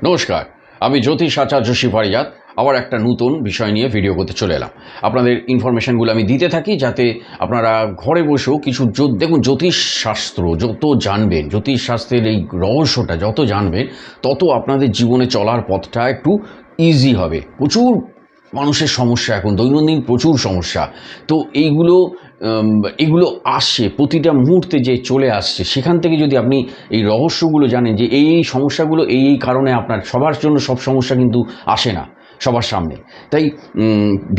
নমস্কার, আমি জ্যোতিষ আচার্য শিফারিয়াত আবার একটা নতুন বিষয় নিয়ে ভিডিও করতে চলে এলাম। আপনাদের ইনফরমেশনগুলো আমি দিতে থাকি যাতে আপনারা ঘরে বসেও কিছু দেখুন, জ্যোতিষশাস্ত্র যত জানবেন, জ্যোতিষশাস্ত্রের এই রহস্যটা যত জানবেন, তত আপনাদের জীবনে চলার পথটা একটু ইজি হবে। প্রচুর মানুষের সমস্যা, এখন দৈনন্দিন প্রচুর সমস্যা। তো এগুলো আসছে প্রতিটা মুহূর্তে, যে চলে আসছে, সেখান থেকে যদি আপনি এই রহস্যগুলো জানেন যে এই সমস্যাগুলো এই কারণে, আপনার সবার জন্য সব সমস্যা কিন্তু আসে না সবার সামনে। তাই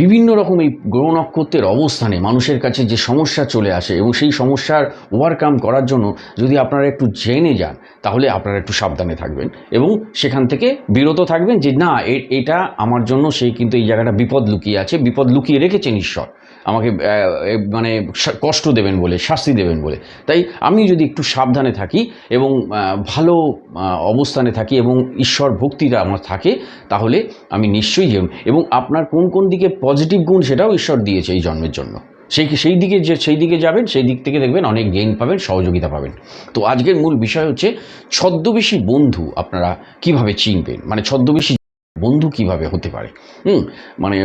বিভিন্ন রকম এই গ্রহ নক্ষত্রের অবস্থানে মানুষের কাছে যে সমস্যা চলে আসে, এবং সেই সমস্যার ওভারকাম করার জন্য যদি আপনারা একটু জেনে যান, তাহলে আপনারা একটু সাবধানে থাকবেন এবং সেখান থেকে বিরত থাকবেন। যে না, এটা আমার জন্য, সেই কিন্তু এই জায়গাটা বিপদ লুকিয়ে আছে, বিপদ লুকিয়ে রেখেছেন ঈশ্বর আমাকে, মানে কষ্ট দেবেন বলে, শাস্তি দেবেন বলে। তাই আমি যদি একটু সাবধানে থাকি এবং ভালো অবস্থানে থাকি এবং ঈশ্বর ভক্তিটা আমার থাকে, তাহলে আমি নিশ্চয়ই এবং আপনার কোন কোন দিকে পজিটিভ গুণ সেটাও ঈশ্বর দিয়েছে এই জন্মের জন্য। সেই দিকে যাবেন, সেই দিক থেকে দেখবেন অনেক গেইন পাবেন, সহযোগিতা পাবেন। তো আজকের মূল বিষয় হচ্ছে ছদ্মবেশী বন্ধু আপনারা কিভাবে চিনবেন, মানে ছদ্মবেশী বন্ধু কিভাবে হতে পারে। মানে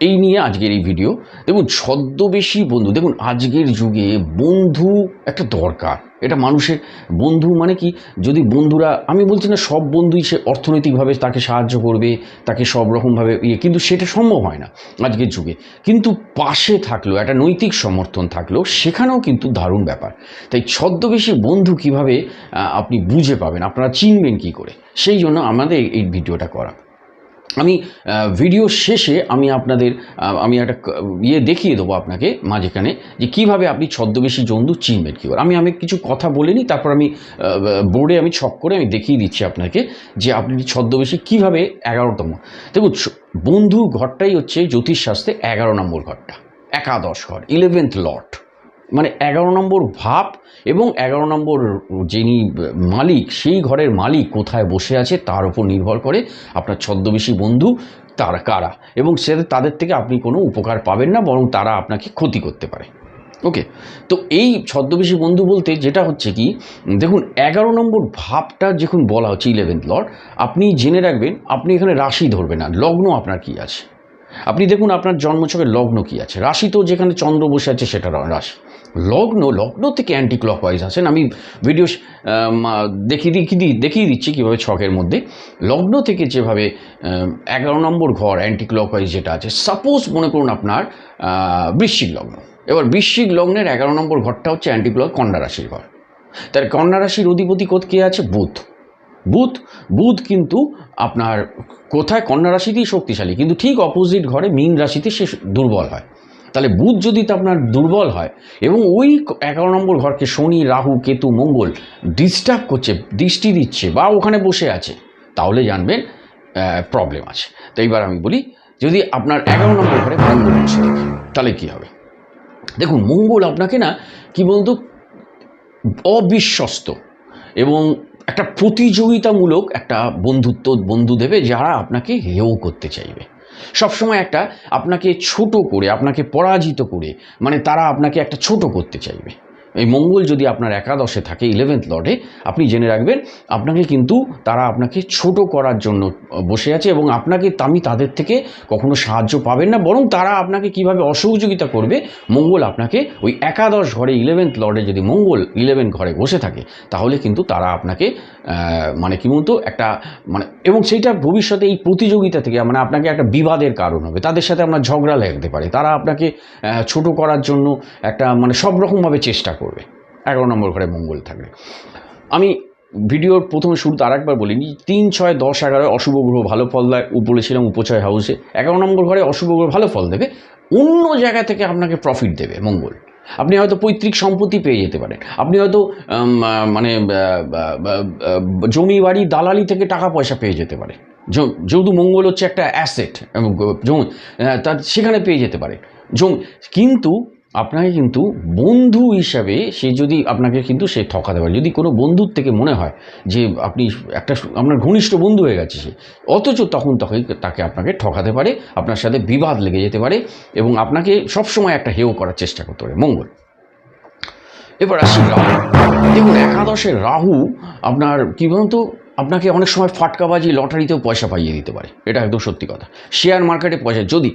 এই নিয়ে আজকের এই ভিডিও। দেখুন, ছদ্মবেশী বন্ধু, দেখুন আজকের যুগে বন্ধু একটা দরকার। এটা মানুষের বন্ধু মানে কি, যদি বন্ধুরা, আমি বলছি না সব বন্ধুই সে অর্থনৈতিকভাবে তাকে সাহায্য করবে, তাকে সব রকমভাবে কিন্তু সেটা সম্ভব হয় না আজকের যুগে। কিন্তু পাশে থাকলো, একটা নৈতিক সমর্থন থাকলো, সেখানেও কিন্তু দারুণ ব্যাপার। তাই ছদ্মবেশী বন্ধু কিভাবে আপনি বুঝে পাবেন, আপনারা চিনবেন কি করে, সেই জন্য আমাদের এই ভিডিওটা করা। আমি ভিডিও শেষে আমি একটা দেখিয়ে দেবো আপনাকে মাঝখানে, যে কীভাবে আপনি ছদ্মবেশী বন্ধু চিনবেন কী করে। আমি কিছু কথা বলে নিই, তারপর আমি বোর্ডে আমি ছক করে আমি দেখিয়ে দিচ্ছি আপনাকে যে আপনি ছদ্মবেশী কীভাবে 11তম। দেখুন, বন্ধু ঘরটাই হচ্ছে জ্যোতিষশাস্ত্রে 11 নম্বর ঘরটা, একাদশ ঘর, 11th লট, মানে 11 নম্বর ভাব। এবং 11 নম্বর যিনি মালিক, সেই ঘরের মালিক কোথায় বসে আছে তার উপর নির্ভর করে আপনার ছদ্মবেশী বন্ধু তারা কারা, এবং তাদের থেকে আপনি কোনো উপকার পাবেন না, বরং তারা আপনাকে ক্ষতি করতে পারে। ওকে, তো এই ছদ্মবেশী বন্ধু বলতে যেটা হচ্ছে কি, দেখুন 11 নম্বর ভাবটা যখন বলা হচ্ছে 11th লর্ড, আপনি জেনে রাখবেন, আপনি এখানে রাশি ধরবেন না, লগ্ন আপনার কি আছে। আপনি দেখুন আপনার জন্মছকের লগ্ন কি আছে, রাশি তো যেখানে চন্দ্র বসে আছে সেটা রাশি। লগ্ন থেকে অ্যান্টি ক্লকওয়াইজ আসেন। আমি ভিডিও দেখিয়ে দিচ্ছি কীভাবে ছকের মধ্যে লগ্ন থেকে যেভাবে 11 নম্বর ঘর অ্যান্টি ক্লকওয়াইজ যেটা আছে। সাপোজ মনে করুন আপনার বৃশ্চিক লগ্ন, এবার বৃশ্চিক লগ্নের 11 নম্বর ঘরটা হচ্ছে অ্যান্টি ক্লক কন্যা রাশির ঘর। তার কন্যা রাশির অধিপতি কে আছে? বুধ কিন্তু আপনার কোথায়? কন্যা রাশিতেই শক্তিশালী, কিন্তু ঠিক অপোজিট ঘরে মীন রাশিতে সে দুর্বল হয়। তাহলে বুধ যদি আপনার দুর্বল হয় এবং ওই 11 নম্বর ঘরকে শনি, রাহু, কেতু, মঙ্গল ডিস্টার্ব করছে, দৃষ্টি দিচ্ছে, বা ওখানে বসে আছে, তাহলে জানবেন প্রবলেম আছে। তো এইবার আমি বলি, যদি আপনার 11 নম্বর ঘরে মঙ্গল বসে থাকে, তাহলে কী হবে? দেখুন, মঙ্গল আপনাকে না, কি বলতো, অবিশ্বস্ত এবং একটা প্রতিযোগিতামূলক একটা বন্ধু দেবে, যারা আপনাকে হেয় করতে চাইবে সবসময়, একটা আপনাকে ছোট করে, আপনাকে পরাজিত করে, মানে তারা আপনাকে একটা ছোট করতে চাইবে। এই মঙ্গল যদি আপনার একাদশে থাকে 11th লর্ডে, আপনি জেনে রাখবেন আপনাকে কিন্তু তারা আপনাকে ছোট করার জন্য বসে আছে, এবং আমি তাদের থেকে কখনো সাহায্য পাবেন না, বরং তারা আপনাকে কিভাবে অসহযোগিতা করবে। মঙ্গল আপনাকে ওই একাদশ ঘরে 11th লর্ডে যদি মঙ্গল 11 ঘরে বসে থাকে, তাহলে কিন্তু তারা আপনাকে মানে কি বলতো, একটা মানে, এবং সেইটা ভবিষ্যতে এই প্রতিযোগিতা থেকে মানে আপনাকে একটা বিবাদের কারণ হবে, তাদের সাথে আপনার ঝগড়া লাগতে পারে, তারা আপনাকে ছোট করার জন্য একটা মানে সব রকমভাবে চেষ্টা করবে 11 নম্বর ঘরে মঙ্গল থাকবে। আমি ভিডিওর প্রথমে শুরুতে আরেকবার বলিনি, 3, 6, 10, 11 অশুভ গ্রহ ভালো ফল দেয়, বলেছিলাম উপচয় হাউসে। 11 নম্বর ঘরে অশুভ গ্রহ ভালো ফল দেবে, অন্য জায়গা থেকে আপনাকে প্রফিট দেবে মঙ্গল। আপনি হয়তো পৈতৃক সম্পত্তি পেয়ে যেতে পারেন, আপনি হয়তো মানে জমি বাড়ি দালালি থেকে টাকা পয়সা পেয়ে যেতে পারে, যেহেতু মঙ্গল হচ্ছে একটা অ্যাসেট, তার সেখানে পেয়ে যেতে পারে জমি। কিন্তু আপনাকে কিন্তু বন্ধু হিসাবে সে যদি আপনাকে কিন্তু সে ঠকাতে পারে, যদি কোনো বন্ধুর থেকে মনে হয় যে আপনি একটা আপনার ঘনিষ্ঠ বন্ধু হয়ে গেছে সে, অথচ তখন তাকে আপনাকে ঠকাতে পারে, আপনার সাথে বিবাদ লেগে যেতে পারে, এবং আপনাকে সবসময় একটা হেয় করার চেষ্টা করতে পারে মঙ্গল। এবার আসি রাহু। দেখুন, একাদশের রাহু আপনার কী বলুন তো, আপনাকে অনেক সময় ফাটকাবাজি লটারিতেও পয়সা পাইয়ে দিতে পারে, এটা একদম সত্যি কথা। শেয়ার মার্কেটে পয়সা যদি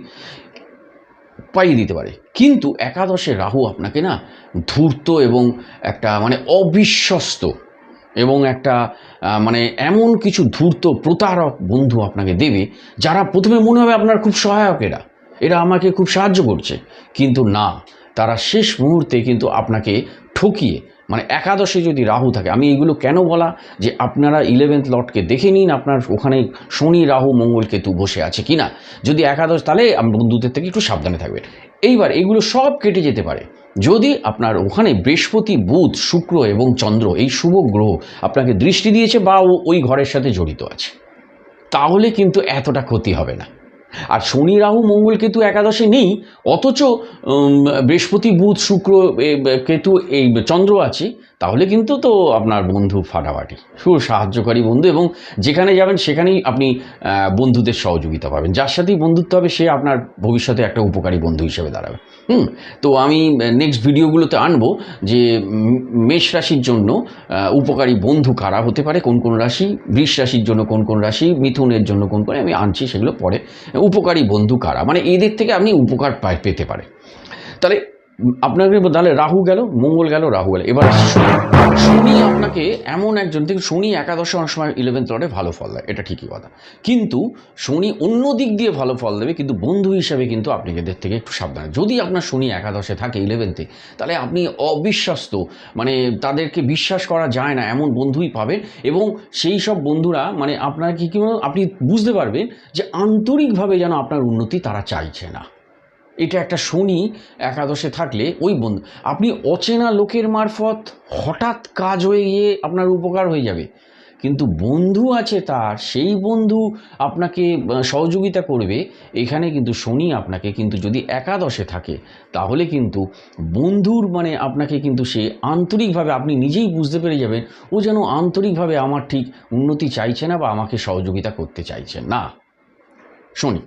পাইয়ে দিতে পারে, কিন্তু একাদশে রাহু আপনাকে না ধূর্ত এবং একটা মানে অবিশ্বস্ত এবং একটা মানে এমন কিছু ধূর্ত প্রতারক বন্ধু আপনাকে দেবে, যারা প্রথমে মনে হবে আপনার খুব সহায়ক, এরা আমাকে খুব সাহায্য করছে, কিন্তু না, তারা শেষ মুহূর্তে কিন্তু আপনাকে ঠকিয়ে, মানে একাদশে যদি রাহু থাকে, আমি এইগুলো কেন বলা, যে আপনারা 11th লর্ডকে দেখে নিন, আপনার ওখানে শনি রাহু মঙ্গল কেতু বসে আছে কিনা। যদি একাদশ, তাহলে বন্ধুদের থেকে একটু সাবধানে থাকবেন। এইবার এগুলো সব কেটে যেতে পারে যদি আপনার ওখানে বৃহস্পতি, বুধ, শুক্র এবং চন্দ্র, এই শুভ গ্রহ আপনাকে দৃষ্টি দিয়েছে বা ওই ঘরের সাথে জড়িত আছে, তাহলে কিন্তু এতটা ক্ষতি হবে না। আর শনি রাহু মঙ্গল কেতু একাদশে নেই, অথচ বৃহস্পতি, বুধ, শুক্র, কেতু, এই চন্দ্র আছে, তাহলে কিন্তু তো আপনার বন্ধু ফাটাফাটি, খুব সাহায্যকারী বন্ধু, এবং যেখানে যাবেন সেখানেই আপনি বন্ধুদের সহযোগিতা পাবেন। যার সাথেই বন্ধুত্ব হবে সে আপনার ভবিষ্যতে একটা উপকারী বন্ধু হিসেবে দাঁড়াবে। তো আমি নেক্সট ভিডিওগুলোতে আনবো যে মেষ রাশির জন্য উপকারী বন্ধু কারা হতে পারে, কোন কোন রাশি, বৃষ রাশির জন্য কোন কোন রাশি, মিথুনের জন্য কোন কোন, আমি আনছি সেগুলো পরে। উপকারী বন্ধু কারা, মানে এদের থেকে আপনি উপকার পেতে পারে। তাহলে আপনাকে তাহলে রাহু গেল, মঙ্গল গেল, রাহু গেল। এবার শনি আপনাকে এমন একজন থেকে, শনি একাদশে অনেক সময় 11th লর্ডে ভালো ফল দেয়, এটা ঠিকই কথা, কিন্তু শনি অন্য দিক দিয়ে ভালো ফল দেবে, কিন্তু বন্ধু হিসাবে কিন্তু আপনি এদের থেকে একটু সাবধান। যদি আপনার শনি একাদশে থাকে 11th-এ, তাহলে আপনি অবিশ্বস্ত, মানে তাদেরকে বিশ্বাস করা যায় না এমন বন্ধুই পাবেন, এবং সেই সব বন্ধুরা মানে আপনার কি আপনি বুঝতে পারবেন যে আন্তরিকভাবে যেন আপনার উন্নতি তারা চাইছে না। এটা একটা শনি একাদশে থাকলে ওই বন্ধু, আপনি অচেনা লোকের মারফত হঠাৎ কাজ হয়ে গিয়ে আপনার উপকার হয়ে যাবে, কিন্তু বন্ধু আছে তার, সেই বন্ধু আপনাকে সহযোগিতা করবে। এখানে কিন্তু শনি আপনাকে কিন্তু যদি একাদশে থাকে, তাহলে কিন্তু বন্ধুর মানে আপনাকে কিন্তু সে আন্তরিকভাবে, আপনি নিজেই বুঝতে পেরে যাবেন ও যেন আন্তরিকভাবে আমার ঠিক উন্নতি চাইছে না বা আমাকে সহযোগিতা করতে চাইছে না। শনি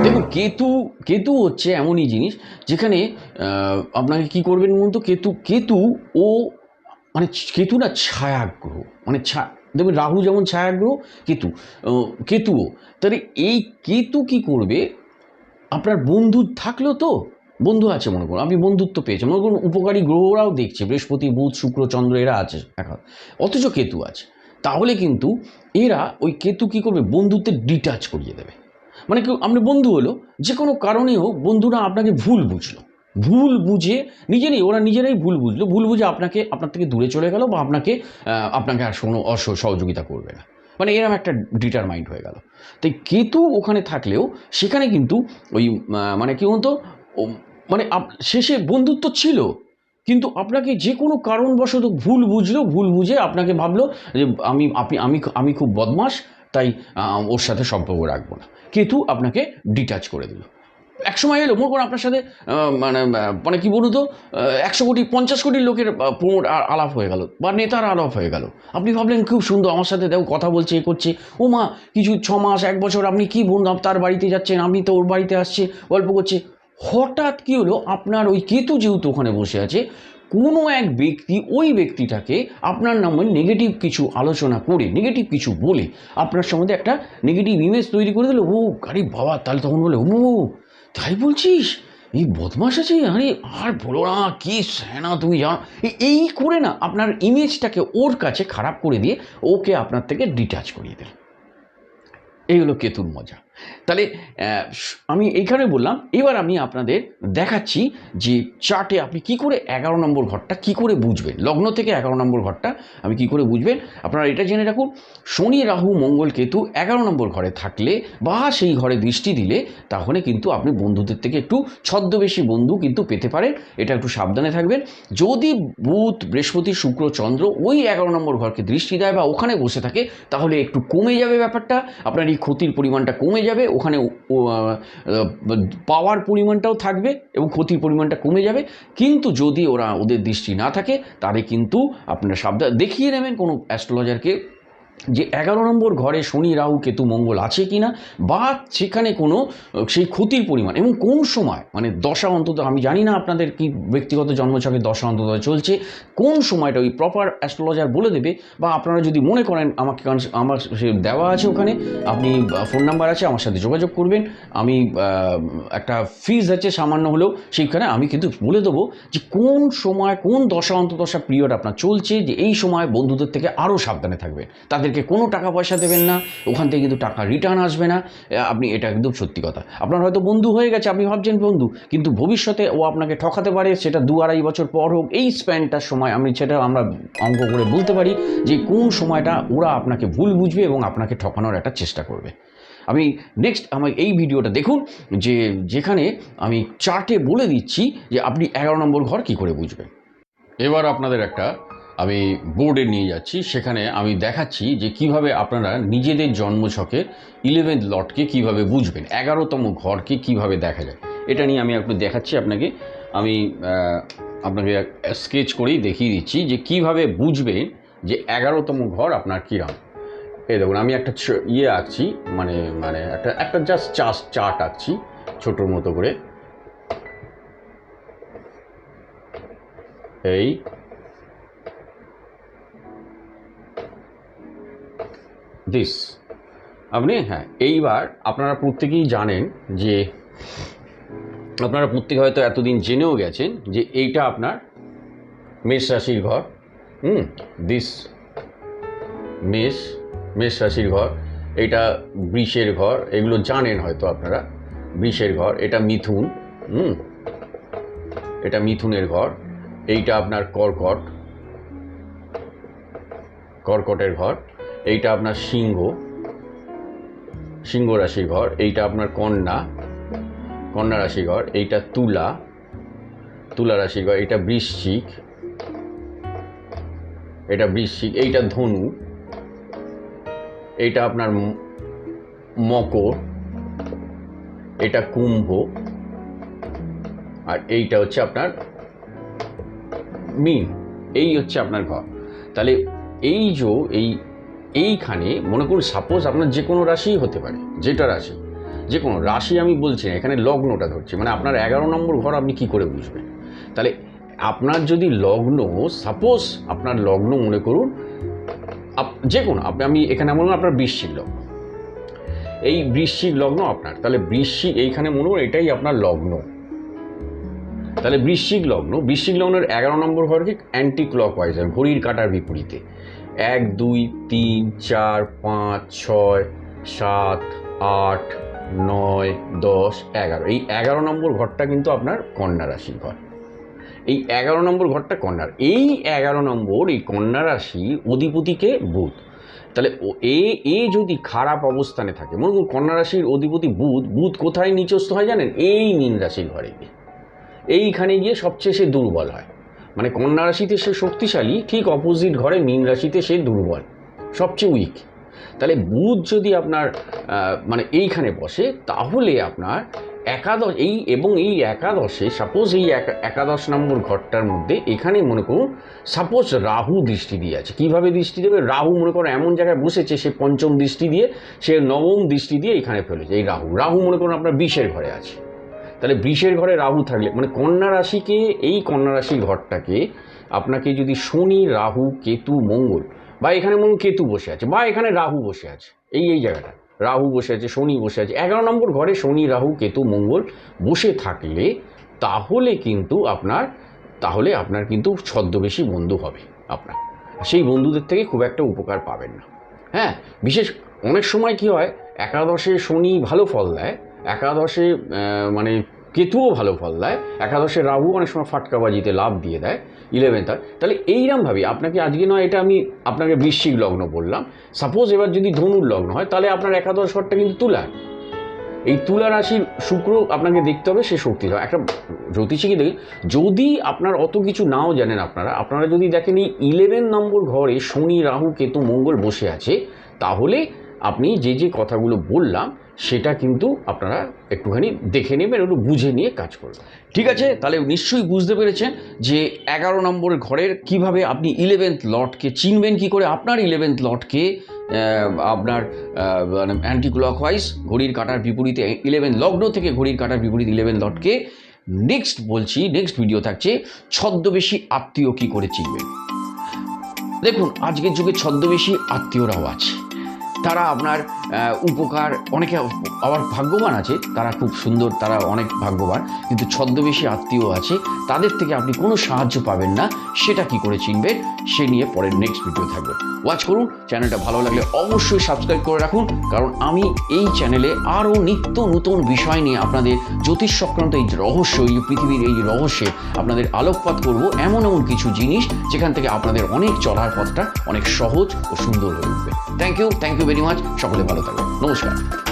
দেখুন, কেতু, কেতু হচ্ছে এমনই জিনিস যেখানে আপনাকে কি করবেন বলুন তো, কেতু, কেতু ও মানে কেতু না ছায়াগ্রহ, মানে দেখবেন রাহু যেমন ছায়াগ্রহ, কেতু, কেতুও, তাহলে এই কেতু কি করবে, আপনার বন্ধু থাকলো তো, বন্ধু আছে মনে করুন, আপনি বন্ধুত্ব পেয়েছেন মনে করুন, উপকারী গ্রহরাও দেখছে, বৃহস্পতি, বুধ, শুক্র, চন্দ্র এরা আছে এখন, অথচ কেতু আছে, তাহলে কিন্তু এরা ওই কেতু কি করবে, বন্ধুত্বের ডিটাচ করিয়ে দেবে। মানে কেউ আপনি বন্ধু হলো, যে কোনো কারণেই হোক, বন্ধুরা আপনাকে ভুল বুঝলো, ভুল বুঝে নিজেরাই, ওরা নিজেরাই ভুল বুঝলো, ভুল বুঝে আপনাকে, আপনার থেকে দূরে চলে গেল, বা আপনাকে আপনাকে আর কোনো সহযোগিতা করবে না, মানে এরকম একটা ডিটারমাইন্ড হয়ে গেল। তাই কেতু ওখানে থাকলেও সেখানে কিন্তু ওই মানে কি বলতো, মানে শেষে বন্ধুত্ব ছিল, কিন্তু আপনাকে যে কোনো কারণবশত ভুল বুঝলো, ভুল বুঝে আপনাকে ভাবলো যে আমি খুব বদমাশ, তাই ওর সাথে সম্পর্ক রাখবো না, কেতু আপনাকে ডিটাচ করে দিল। এক সময় এলো মনে করুন আপনার সাথে মানে মানে কি বলুন তো, 100 কোটি 50 কোটি লোকের প্রমোট আলাপ হয়ে গেল, বা নেতার আলাপ হয়ে গেল, আপনি ভাবলেন খুব সুন্দর আমার সাথে দেখো কথা বলছে, এ করছে, ও মা কিছু 6 মাস 1 বছর আপনি কি বন্ধু, তার বাড়িতে যাচ্ছেন, আপনি তো ওর বাড়িতে আসছে, গল্প করছে, হঠাৎ কি হলো, আপনার ওই কেতু যেহেতু ওখানে বসে আছে, কোনো এক ব্যক্তি ওই ব্যক্তিটাকে আপনার নামে নেগেটিভ কিছু আলোচনা করে, নেগেটিভ কিছু বলে আপনার সম্বন্ধে একটা নেগেটিভ ইমেজ তৈরি করে দিল। ও আরে বাবা, তাহলে তখন বলে, ও তাই বলছিস, এই বদমাস আছে, আরে আর বলো না, কি স্যানা তুমি জানো, এই করে না আপনার ইমেজটাকে ওর কাছে খারাপ করে দিয়ে ওকে আপনার থেকে ডিটাচ করিয়ে দিল। এই হলো কেতুর মজা। তাহলে আমি এইখানে বললাম, এবার আমি আপনাদের দেখাচ্ছি যে চার্টে আপনি কি করে 11 নম্বর ঘরটা কি করে বুঝবেন, লগ্ন থেকে 11 নম্বর ঘরটা আমি কি করে বুঝবেন। আপনারা এটা জেনে রাখুন, শনি রাহু মঙ্গল কেতু 11 নম্বর ঘরে থাকলে বা সেই ঘরে দৃষ্টি দিলে, তাহলে কিন্তু আপনি বন্ধুদের থেকে একটু ছদ্মবেশী বন্ধু কিন্তু পেতে পারেন, এটা একটু সাবধানে থাকবেন। যদি বুধ, বৃহস্পতি, শুক্র, চন্দ্র ওই 11 নম্বর ঘরকে দৃষ্টি দেয় বা ওখানে বসে থাকে, তাহলে একটু কমে যাবে ব্যাপারটা, আপনার এই ক্ষতির পরিমাণটা কমে যাবে, ওখানে পাওয়ার পরিমাণটাও থাকবে এবং ক্ষতির পরিমাণটা কমে যাবে। কিন্তু যদি ওদের দৃষ্টি না থাকে, তাহলে কিন্তু আপনারা সাবধান দেখিয়ে নেবেন কোনো অ্যাস্ট্রোলজারকে, যে 11 নম্বর ঘরে শনি রাহু কেতু মঙ্গল আছে কিনা, বা সেখানে কোনো সেই ক্ষতির পরিমাণ এবং কোন সময়, মানে দশা অন্তত, আমি জানি না আপনাদের কি ব্যক্তিগত জন্মছকে দশা অন্তত চলছে, কোন সময়টা ওই প্রপার অ্যাস্ট্রোলজার বলে দেবে। বা আপনারা যদি মনে করেন আমাকে, আমার সে দেওয়া আছে ওখানে, আপনি ফোন নাম্বার আছে, আমার সাথে যোগাযোগ করবেন। আমি একটা ফিজ আছে সামান্য হলেও, সেইখানে আমি কিন্তু বলে দেবো যে কোন সময় কোন দশা অন্তদশা পিরিয়ড আপনার চলছে, যে এই সময় বন্ধুদের থেকে আরও সাবধানে থাকবেন, তাদেরকে কোনো টাকা পয়সা দেবেন না, ওখান থেকে কিন্তু টাকা রিটার্ন আসবে না। আপনি, এটা একদম সত্যি কথা। আপনার হয়তো বন্ধু হয়ে গেছে, আপনি ভাবছেন বন্ধু, কিন্তু ভবিষ্যতে ও আপনাকে ঠকাতে পারে, সেটা 2-2.5 বছর পর হোক। এই স্প্যানটার সময় আমরা অঙ্ক করে বলতে পারি যে কোন সময়টা ওরা আপনাকে ভুল বুঝবে এবং আপনাকে ঠকানোর একটা চেষ্টা করবে। আমি নেক্সট আমার এই ভিডিওটা দেখুন, যেখানে আমি চার্টে বলে দিচ্ছি যে আপনি 11 নম্বর ঘর কী করে বুঝবেন। এবার আপনাদের একটা আমি বোর্ডে নিয়ে যাচ্ছি, সেখানে আমি দেখাচ্ছি যে কিভাবে আপনারা নিজেদের জন্মছকের 11th লটকে কিভাবে বুঝবেন, 11তম ঘরকে কিভাবে দেখা যায়, এটা নিয়ে আমি একটু দেখাচ্ছি আপনাকে। আমি আপনাকে স্কেচ করেই দেখিয়ে দিচ্ছি যে কিভাবে বুঝবেন যে 11তম ঘর আপনার কীরকম। এই দেখুন, আমি একটা আঁকছি, মানে মানে একটা জাস্ট চার্ট আঁকছি ছোটোর মতো করে। এই দিস আপনি, হ্যাঁ, এইবার আপনারা প্রত্যেকেই জানেন যে, আপনারা প্রত্যেকে হয়তো এতদিন জেনেও গেছেন যে এইটা আপনার মেষ রাশির ঘর। দিস মেষ রাশির ঘর, এটা বৃষের ঘর, এগুলো জানেন হয়তো আপনারা। বৃষের ঘর, এটা মিথুন, এটা মিথুনের ঘর। এইটা আপনার কর্কটের ঘর। এইটা আপনার সিংহ রাশির ঘর। এইটা আপনার কন্যা রাশির ঘর। এইটা তুলা রাশির ঘর। এটা বৃশ্চিক, এইটা ধনু, এইটা আপনার মকর, এটা কুম্ভ, আর এইটা হচ্ছে আপনার মীন। এই হচ্ছে আপনার ঘর। তাহলে এইখানে মনে করুন, সাপোজ আপনার যে কোনো রাশিই হতে পারে, যে কোনো রাশি আমি বলছি না, এখানে লগ্নটা ধরছি, মানে আপনার 11 নম্বর ঘর আপনি কি করে বুঝবেন। তাহলে আপনার যদি লগ্ন, সাপোজ আপনার লগ্ন মনে করুন যে কোনো, আমি এখানে মনে করুন আপনার বৃশ্চিক লগ্ন, এই বৃশ্চিক লগ্ন আপনার, তাহলে এইখানে মনে করুন এটাই আপনার লগ্ন। তাহলে বৃশ্চিক লগ্নের 11 নম্বর ঘরকে অ্যান্টি ক্লকওয়াইজ, ঘড়ির কাঁটার বিপরীতে। 1, 2, 3, 4, 5, 6, 7, 8, 9, 10, 11, এই 11 নম্বর ঘরটা কিন্তু আপনার কন্যা রাশির ঘর। এই 11 নম্বর ঘরটা কন্যার, এই 11 নম্বর এই কন্যা রাশির অধিপতিকে বুধ। তাহলে এ যদি খারাপ অবস্থানে থাকে, মনে করুন কন্যা রাশির অধিপতি বুধ কোথায় নিচস্থ হয় জানেন? এই মীন রাশির ঘরে গিয়ে, এইখানে গিয়ে সবচেয়ে সে দুর্বল হয়। মানে কন্যা রাশিতে সে শক্তিশালী, ঠিক অপোজিট ঘরে মীন রাশিতে সে দুর্বল, সবচেয়ে উইক। তাহলে বুধ যদি আপনার মানে এইখানে বসে, তাহলে আপনার এই একাদশে, সাপোজ এই 11 নম্বর ঘরটার মধ্যে এখানে মনে করুন সাপোজ রাহু দৃষ্টি দিয়ে আছে। কীভাবে দৃষ্টি দেবে? রাহু মনে করুন এমন জায়গায় বসেছে, সে পঞ্চম দৃষ্টি দিয়ে, সে নবম দৃষ্টি দিয়ে এখানে ফেলেছে। এই রাহু মনে করুন আপনার বৃষের ঘরে আছে। তাহলে বৃষের ঘরে রাহু থাকলে, মানে কন্যা রাশিকে, এই কন্যা রাশির ঘরটাকে আপনাকে যদি শনি, রাহু, কেতু, মঙ্গল, বা এখানে মনে কেতু বসে আছে, বা এখানে রাহু বসে আছে, এই জায়গাটা রাহু বসে আছে, শনি বসে আছে, 11 নম্বর ঘরে শনি, রাহু, কেতু, মঙ্গল বসে থাকলে, তাহলে আপনার কিন্তু ছদ্মবেশী বন্ধু হবে আপনার। সেই বন্ধুদের থেকে খুব একটা উপকার পাবেন না। হ্যাঁ, অনেক সময় কি হয়, একাদশে শনি ভালো ফল দেয়, একাদশে মানে কেতুও ভালো ফল দেয়, একাদশে রাহু অনেক সময় ফাটকাবাজিতে লাভ দিয়ে দেয় 11th। তাহলে এইরকমভাবে আপনাকে আজকে নয়, এটা আমি আপনাকে বৃশ্চিক লগ্ন বললাম, সাপোজ এবার যদি ধনুর লগ্ন হয়, তাহলে আপনার একাদশ ঘরটা কিন্তু তুলা। এই তুলা রাশির শুক্র আপনাকে দেখতে হবে, সে শক্তি হয়। একটা জ্যোতিষীকে দেখি, যদি আপনার অত কিছু নাও জানেন, আপনারা যদি দেখেন এই 11 নম্বর ঘরে শনি, রাহু, কেতু, মঙ্গল বসে আছে, তাহলে আপনি যে কথাগুলো বললাম সেটা কিন্তু আপনারা একটুখানি দেখে নেবেন, একটু বুঝে নিয়ে কাজ করবেন। ঠিক আছে, তাহলে নিশ্চয়ই বুঝতে পেরেছেন যে 11 নম্বর ঘরের কিভাবে আপনি 11th লটকে চিনবেন, কি করে আপনার 11th লটকে আপনার মানে অ্যান্টি ক্লকওয়াইজ ঘড়ির কাঁটার বিপরীতে 11 লগ্ন থেকে ঘড়ির কাঁটার বিপরীত 11 লটকে নেক্সট বলছি, নেক্সট ভিডিও থাকছে ছদ্মবেশী আত্মীয় কী করে চিনবেন। দেখুন, আজকের যুগে ছদ্মবেশী আত্মীয়রাও আছে, তারা আপনার উপকার, অনেকে আবার ভাগ্যবান আছে, তারা খুব সুন্দর, তারা অনেক ভাগ্যবান, কিন্তু ছদ্মবেশী আত্মীয় আছে, তাদের থেকে আপনি কোনো সাহায্য পাবেন না। সেটা কি করে চিনবেন সে নিয়ে পরের নেক্সট ভিডিও থাকবে। ওয়াচ করুন, চ্যানেলটা ভালো লাগলে অবশ্যই সাবস্ক্রাইব করে রাখুন, কারণ আমি এই চ্যানেলে আরও নিত্য নতুন বিষয় নিয়ে আপনাদের জ্যোতিষ সংক্রান্ত এই রহস্য, এই পৃথিবীর এই রহস্যে আপনাদের আলোকপাত করব, এমন এমন কিছু জিনিস যেখান থেকে আপনাদের অনেক চলার পথটা অনেক সহজ ও সুন্দর হয়ে উঠবে। থ্যাংক ইউ ভেরি মাচ, সকলে ভালো থাকবেন, নমস্কার।